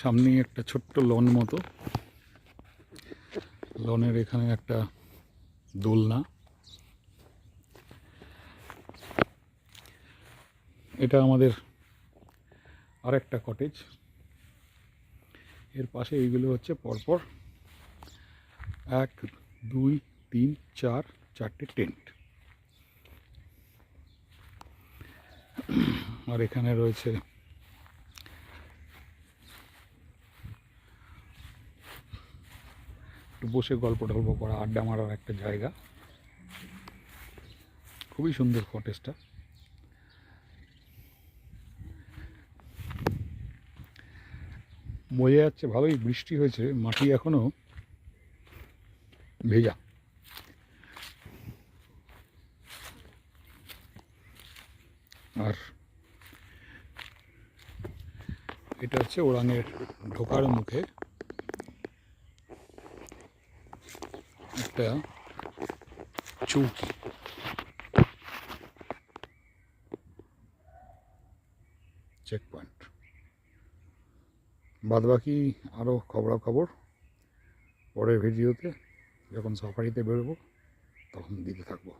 সামনেই একটা ছোট্ট লন মতো, লনের এখানে একটা দোলনা। এটা আমাদের আরেকটা কটেজ। এর পাশে এইগুলো হচ্ছে পরপর 1 2 3 4 4টে টেন্ট। আর এখানে রয়েছে একটু বসে গল্প টল্প করা, আড্ডা মারার একটা জায়গা। খুবই সুন্দর কটেজটা। বোঝা যাচ্ছে ভালোই বৃষ্টি হয়েছে, মাটি এখনো ভেজা। আর এটা হচ্ছে ওরাংয়ের ঢোকার মুখে একটা চৌকি। Check point. বাদবাকি আরও খবরাখবর পরের ভিডিওতে, যখন সাফারিতে বেরোবো তখন দিতে থাকবো।